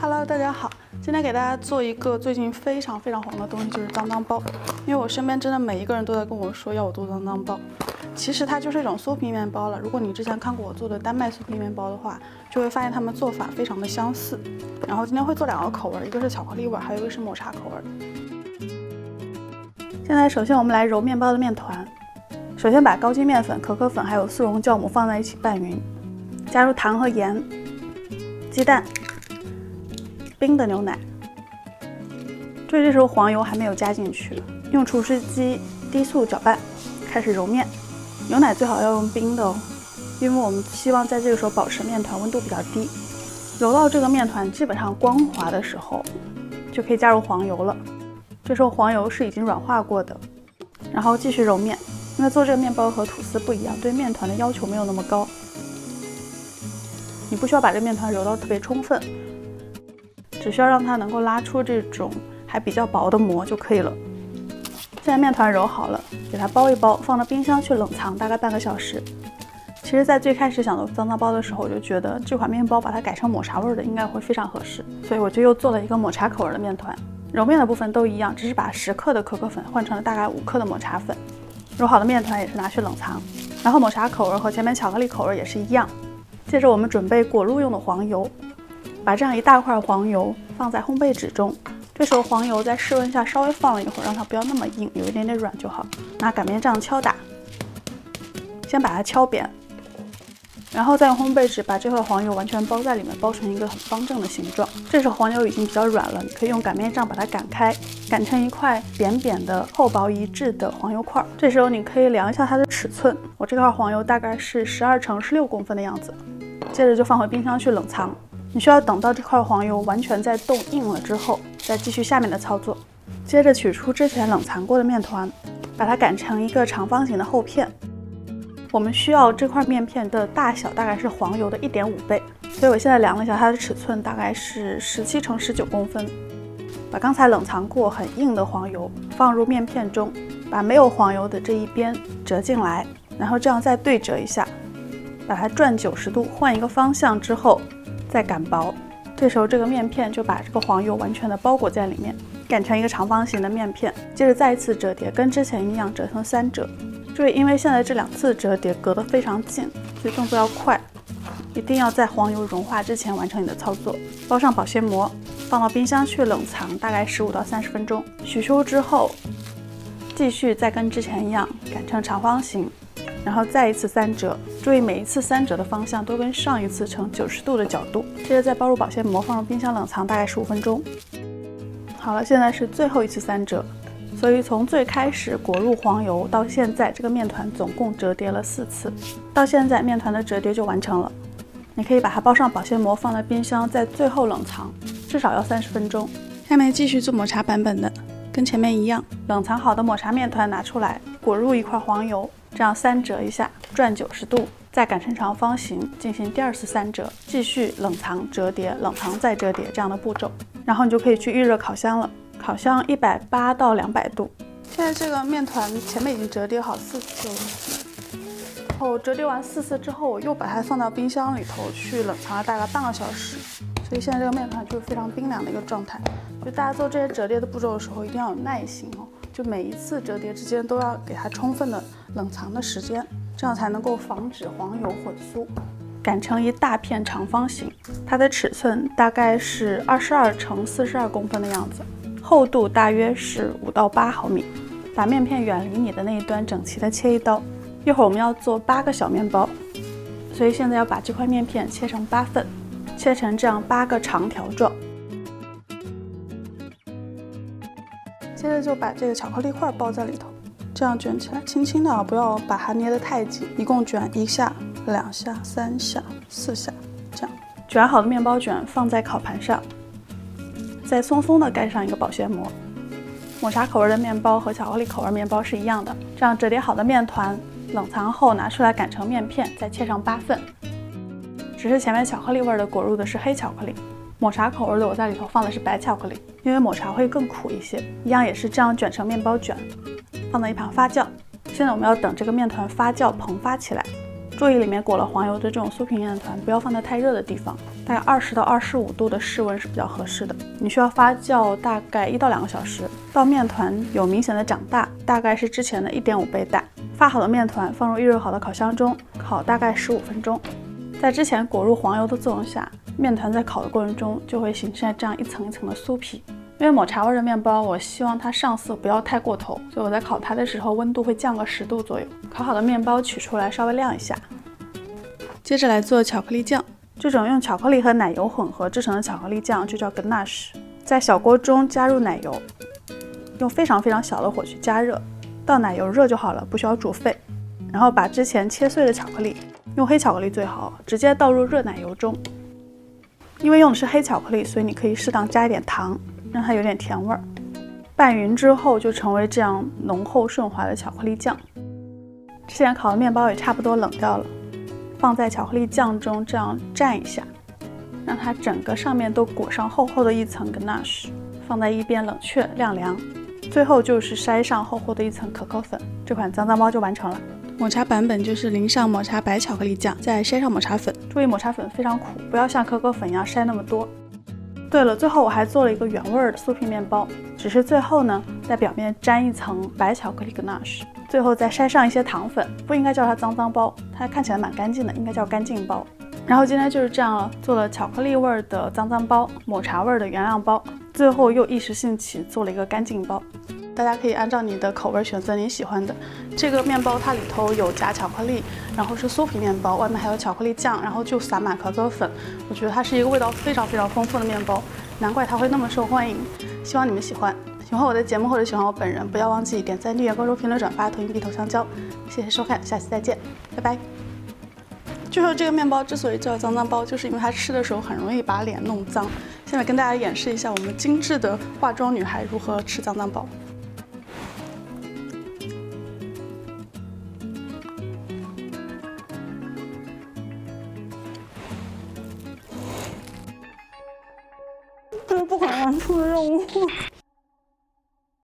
Hello， 大家好，今天给大家做一个最近非常红的东西，就是当当包。因为我身边真的每一个人都在跟我说要我做当当包，其实它就是一种酥皮面包了。如果你之前看过我做的丹麦酥皮面包的话，就会发现它们做法非常的相似。然后今天会做2个口味，一个是巧克力味，还有一个是抹茶口味。现在首先我们来揉面包的面团。首先把高筋面粉、可可粉还有速溶酵母放在一起拌匀，加入糖和盐、鸡蛋、冰的牛奶。注意这时候黄油还没有加进去，用厨师机低速搅拌，开始揉面。牛奶最好要用冰的哦，因为我们希望在这个时候保持面团温度比较低。揉到这个面团基本上光滑的时候，就可以加入黄油了。这时候黄油是已经软化过的，然后继续揉面。因为做这个面包和吐司不一样，对面团的要求没有那么高，你不需要把这个面团揉到特别充分，只需要让它能够拉出这种还比较薄的膜就可以了。现在面团揉好了，给它包一包，放到冰箱去冷藏大概半个小时。其实在最开始想做当当包的时候，我就觉得这款面包把它改成抹茶味的应该会非常合适，所以我就又做了一个抹茶口味的面团。揉面的部分都一样，只是把10克的可可粉换成了大概5克的抹茶粉。揉好的面团也是拿去冷藏，然后抹茶口味和前面巧克力口味也是一样。接着我们准备裹入用的黄油，把这样一大块黄油放在烘焙纸中。这时候黄油在室温下稍微放了一会儿，让它不要那么硬，有一点点软就好。拿擀面杖敲打，先把它敲扁，然后再用烘焙纸把这块黄油完全包在里面，包成一个很方正的形状。这时候黄油已经比较软了，你可以用擀面杖把它擀开，擀成一块扁扁的厚薄一致的黄油块。这时候你可以量一下它的尺寸，我这块黄油大概是12乘16公分的样子。接着就放回冰箱去冷藏。你需要等到这块黄油完全在冻硬了之后，再继续下面的操作。接着取出之前冷藏过的面团，把它擀成一个长方形的厚片。我们需要这块面片的大小大概是黄油的1.5倍，所以我现在量了一下，它的尺寸大概是17乘19公分。把刚才冷藏过很硬的黄油放入面片中，把没有黄油的这一边折进来，然后这样再对折一下，把它转90度，换一个方向之后再擀薄。这时候这个面片就把这个黄油完全的包裹在里面，擀成一个长方形的面片。接着再一次折叠，跟之前一样折成3折。注意，因为现在这2次折叠隔得非常近，所以动作要快，一定要在黄油融化之前完成你的操作。包上保鲜膜，放到冰箱去冷藏大概15到30分钟。取出之后，继续再跟之前一样擀成长方形，然后再一次3折。注意每一次3折的方向都跟上一次成90度的角度。接着再包入保鲜膜，放入冰箱冷藏大概15分钟。好了，现在是最后一次3折。所以从最开始裹入黄油到现在，这个面团总共折叠了4次。到现在面团的折叠就完成了。你可以把它包上保鲜膜，放在冰箱，在最后冷藏，至少要30分钟。下面继续做抹茶版本的，跟前面一样，冷藏好的抹茶面团拿出来，裹入一块黄油，这样3折一下，转90度，再擀成长方形，进行第2次3折，继续冷藏折叠，冷藏再折叠这样的步骤。然后你就可以去预热烤箱了。烤箱180到200度。现在这个面团前面已经折叠好4次了，然后折叠完4次之后，我又把它放到冰箱里头去冷藏了大概半个小时，所以现在这个面团就是非常冰凉的一个状态。就大家做这些折叠的步骤的时候，一定要有耐心哦，就每一次折叠之间都要给它充分的冷藏的时间，这样才能够防止黄油混酥。擀成一大片长方形，它的尺寸大概是22乘42公分的样子。厚度大约是5到8毫米，把面片远离你的那一端整齐的切一刀。一会儿我们要做8个小面包，所以现在要把这块面片切成8份，切成这样8个长条状。接着就把这个巧克力块包在里头，这样卷起来，轻轻的，不要把它捏得太紧。一共卷1下、2下、3下、4下，这样。卷好的面包卷放在烤盘上。再松松的盖上一个保鲜膜。抹茶口味的面包和巧克力口味面包是一样的，这样折叠好的面团冷藏后拿出来擀成面片，再切成8份。只是前面巧克力味的裹入的是黑巧克力，抹茶口味的我在里头放的是白巧克力，因为抹茶会更苦一些。一样也是这样卷成面包卷，放在一旁发酵。现在我们要等这个面团发酵膨发起来，注意里面裹了黄油的这种酥皮面团，不要放在太热的地方，大概20到25度的室温是比较合适的。你需要发酵大概1到2个小时，到面团有明显的长大，大概是之前的1.5倍大。发好的面团放入预热好的烤箱中，烤大概15分钟。在之前裹入黄油的作用下，面团在烤的过程中就会形成这样一层一层的酥皮。因为抹茶味的面包，我希望它上色不要太过头，所以我在烤它的时候温度会降个10度左右。烤好的面包取出来稍微晾一下。接着来做巧克力酱，这种用巧克力和奶油混合制成的巧克力酱就叫 ganache。在小锅中加入奶油，用非常小的火去加热，到奶油热就好了，不需要煮沸。然后把之前切碎的巧克力，用黑巧克力最好，直接倒入热奶油中。因为用的是黑巧克力，所以你可以适当加一点糖，让它有点甜味儿。拌匀之后就成为这样浓厚顺滑的巧克力酱。之前烤的面包也差不多冷掉了，放在巧克力酱中这样蘸一下，让它整个上面都裹上厚厚的一层 ganache， 放在一边冷却晾凉。最后就是筛上厚厚的一层可可粉，这款脏脏包就完成了。抹茶版本就是淋上抹茶白巧克力酱，再筛上抹茶粉。注意抹茶粉非常苦，不要像可可粉一样筛那么多。对了，最后我还做了一个原味的酥皮面包，只是最后呢，在表面沾一层白巧克力 ganache， 最后再筛上一些糖粉。不应该叫它脏脏包，它看起来蛮干净的，应该叫干净包。然后今天就是这样了，做了巧克力味的脏脏包，抹茶味的原谅包，最后又一时兴起做了一个干净包。大家可以按照你的口味选择你喜欢的。这个面包它里头有夹巧克力，然后是酥皮面包，外面还有巧克力酱，然后就撒满可可粉。我觉得它是一个味道非常丰富的面包，难怪它会那么受欢迎。希望你们喜欢。喜欢我的节目或者喜欢我本人，不要忘记点赞、订阅、关注、评论、转发、投硬币、投香蕉。谢谢收看，下期再见，拜拜。据说这个面包之所以叫脏脏包，就是因为它吃的时候很容易把脸弄脏。下面跟大家演示一下我们精致的化妆女孩如何吃脏脏包。这是不可能完成的任务。